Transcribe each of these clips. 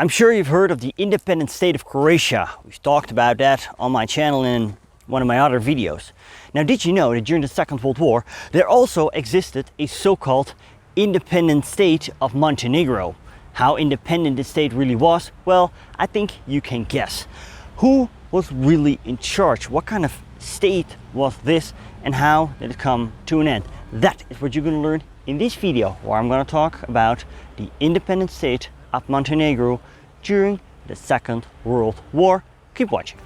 I'm sure you've heard of the independent state of Croatia. We've talked about that on my channel in one of my other videos. Now, did you know that during the Second World War there also existed a so-called independent state of Montenegro? How independent the state really was, well, I think you can guess. Who was really in charge? What kind of state was this, and how did it come to an end? That is what you're going to learn in this video, where I'm going to talk about the independent state of Montenegro during the Second World War. Keep watching.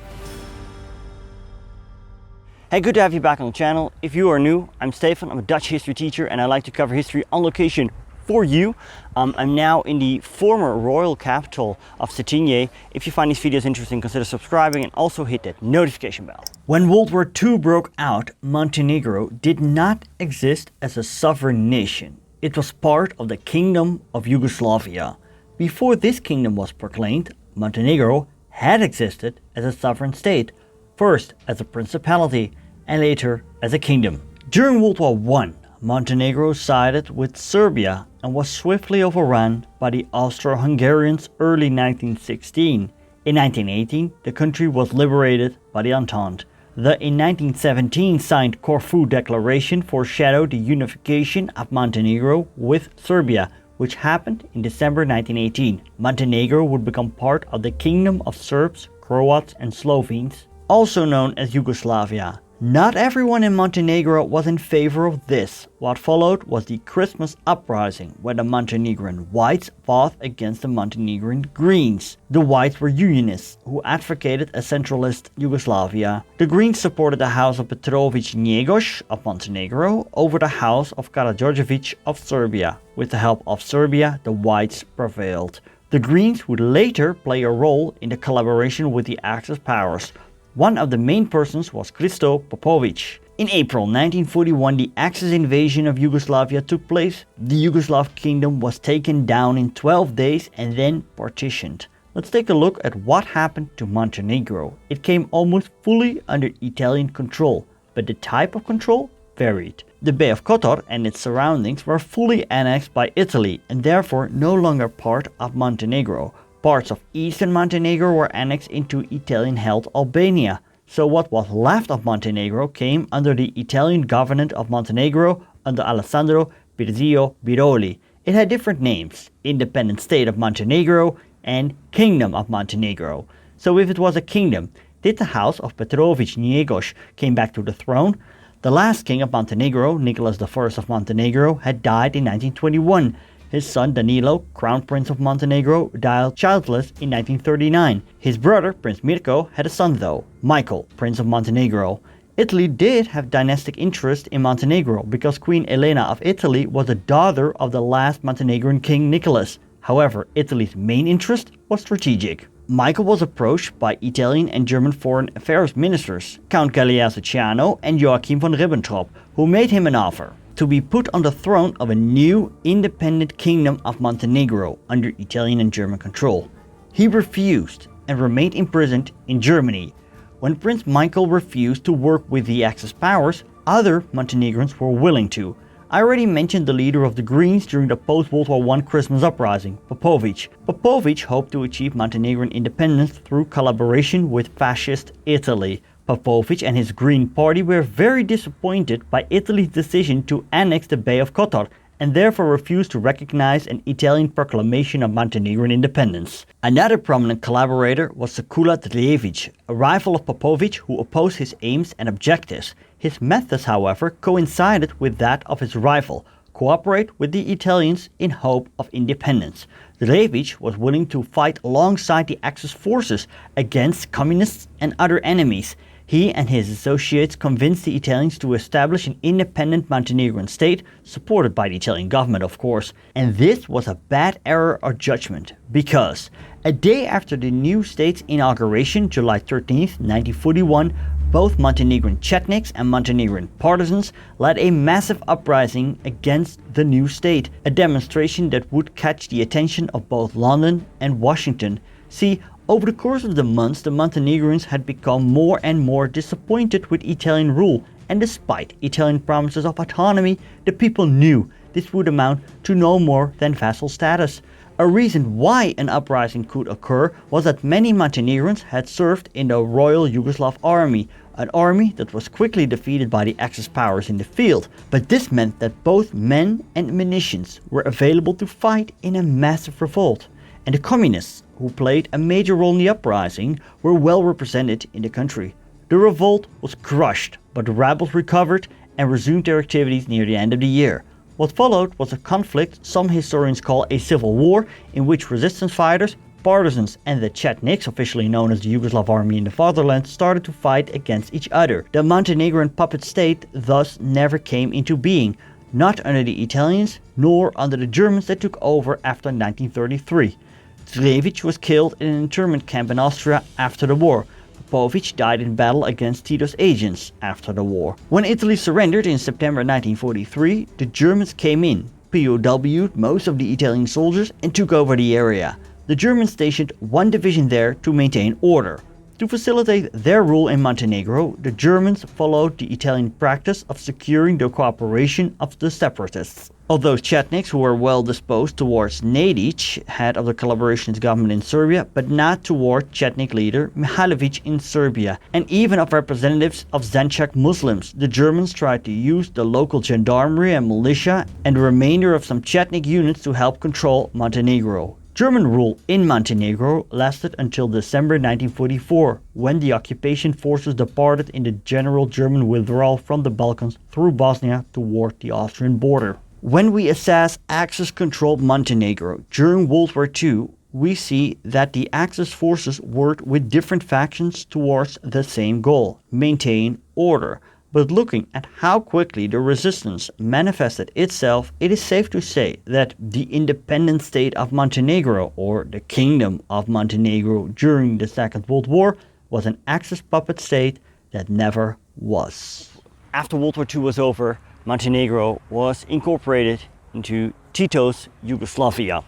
Hey, good to have you back on the channel. If you are new, I'm Stevan. I'm a Dutch history teacher and I like to cover history on location for you. I'm now in the former royal capital of Cetinje. If you find these videos interesting, consider subscribing and also hit that notification bell. When World War II broke out, Montenegro did not exist as a sovereign nation. It was part of the Kingdom of Yugoslavia. Before this kingdom was proclaimed, Montenegro had existed as a sovereign state, first as a principality and later as a kingdom. During World War I, Montenegro sided with Serbia and was swiftly overrun by the Austro-Hungarians early 1916. In 1918, the country was liberated by the Entente. The in 1917 signed Corfu Declaration foreshadowed the unification of Montenegro with Serbia, which happened in December 1918. Montenegro would become part of the Kingdom of Serbs, Croats and Slovenes, also known as Yugoslavia. Not everyone in Montenegro was in favor of this. What followed was the Christmas Uprising, where the Montenegrin Whites fought against the Montenegrin Greens. The Whites were Unionists who advocated a centralist Yugoslavia. The Greens supported the House of Pavlowitch of Montenegro over the House of Karađorđević of Serbia. With the help of Serbia, the Whites prevailed. The Greens would later play a role in the collaboration with the Axis powers. One of the main persons was Kristo Pavlowitch. In April 1941, the Axis invasion of Yugoslavia took place. The Yugoslav kingdom was taken down in 12 days and then partitioned. Let's take a look at what happened to Montenegro. It came almost fully under Italian control, but the type of control varied. The Bay of Kotor and its surroundings were fully annexed by Italy and therefore no longer part of Montenegro. Parts of eastern Montenegro were annexed into Italian-held Albania, so what was left of Montenegro came under the Italian government of Montenegro under Alessandro Pirzio Biroli. It had different names: Independent State of Montenegro and Kingdom of Montenegro. So if it was a kingdom, did the house of Petrović Njegoš came back to the throne? The last king of Montenegro, Nicholas I of Montenegro, had died in 1921. His son Danilo, Crown Prince of Montenegro, died childless in 1939. His brother, Prince Mirko, had a son though, Michael, Prince of Montenegro. Italy did have dynastic interest in Montenegro because Queen Elena of Italy was the daughter of the last Montenegrin king Nicholas. However, Italy's main interest was strategic. Michael was approached by Italian and German foreign affairs ministers, Count Galeazzo Ciano and Joachim von Ribbentrop, who made him an offer to be put on the throne of a new independent kingdom of Montenegro under Italian and German control. He refused and remained imprisoned in Germany. When Prince Michael refused to work with the Axis powers, other Montenegrins were willing to. I already mentioned the leader of the Greens during the post-World War I Christmas Uprising, Pavlowitch. Pavlowitch hoped to achieve Montenegrin independence through collaboration with fascist Italy. Pavlowitch and his Green Party were very disappointed by Italy's decision to annex the Bay of Kotor and therefore refused to recognize an Italian proclamation of Montenegrin independence. Another prominent collaborator was Sekula Drljević, a rival of Pavlowitch who opposed his aims and objectives. His methods, however, coincided with that of his rival: cooperate with the Italians in hope of independence. Drljević was willing to fight alongside the Axis forces against communists and other enemies. He and his associates convinced the Italians to establish an independent Montenegrin state, supported by the Italian government of course. And this was a bad error of judgment, because a day after the new state's inauguration, July 13th, 1941, both Montenegrin Chetniks and Montenegrin Partisans led a massive uprising against the new state, a demonstration that would catch the attention of both London and Washington. See, over the course of the months, the Montenegrins had become more and more disappointed with Italian rule, and despite Italian promises of autonomy, the people knew this would amount to no more than vassal status. A reason why an uprising could occur was that many Montenegrins had served in the Royal Yugoslav Army, an army that was quickly defeated by the Axis powers in the field, but this meant that both men and munitions were available to fight in a massive revolt, and the communists, who played a major role in the uprising, were well represented in the country. The revolt was crushed, but the rebels recovered and resumed their activities near the end of the year. What followed was a conflict some historians call a civil war, in which resistance fighters, Partisans and the Chetniks, officially known as the Yugoslav army in the fatherland, started to fight against each other. The Montenegrin puppet state thus never came into being, not under the Italians nor under the Germans that took over after 1933. Drljević was killed in an internment camp in Austria after the war. Pavlowitch died in battle against Tito's agents after the war. When Italy surrendered in September 1943, the Germans came in, POW'd most of the Italian soldiers and took over the area. The Germans stationed one division there to maintain order. To facilitate their rule in Montenegro, the Germans followed the Italian practice of securing the cooperation of the separatists. Although Chetniks, who were well disposed towards Nedić, head of the collaborationist government in Serbia, but not toward Chetnik leader Mihailovic in Serbia, and even of representatives of Zenchak Muslims, the Germans tried to use the local gendarmerie and militia and the remainder of some Chetnik units to help control Montenegro. German rule in Montenegro lasted until December 1944, when the occupation forces departed in the general German withdrawal from the Balkans through Bosnia toward the Austrian border. When we assess Axis-controlled Montenegro during World War II, we see that the Axis forces worked with different factions towards the same goal: maintain order. But looking at how quickly the resistance manifested itself, it is safe to say that the Independent State of Montenegro, or the Kingdom of Montenegro during the Second World War, was an Axis puppet state that never was. After World War II was over, Montenegro was incorporated into Tito's Yugoslavia.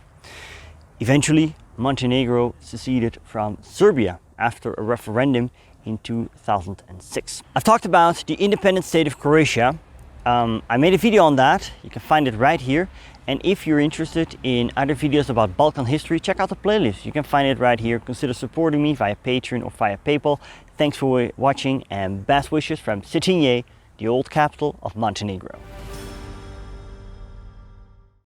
Eventually, Montenegro seceded from Serbia after a referendum in 2006. I've talked about the independent state of Croatia. I made a video on that. You can find it right here. And if you're interested in other videos about Balkan history, check out the playlist. You can find it right here. Consider supporting me via Patreon or via PayPal. Thanks for watching and best wishes from Cetinje, the old capital of Montenegro.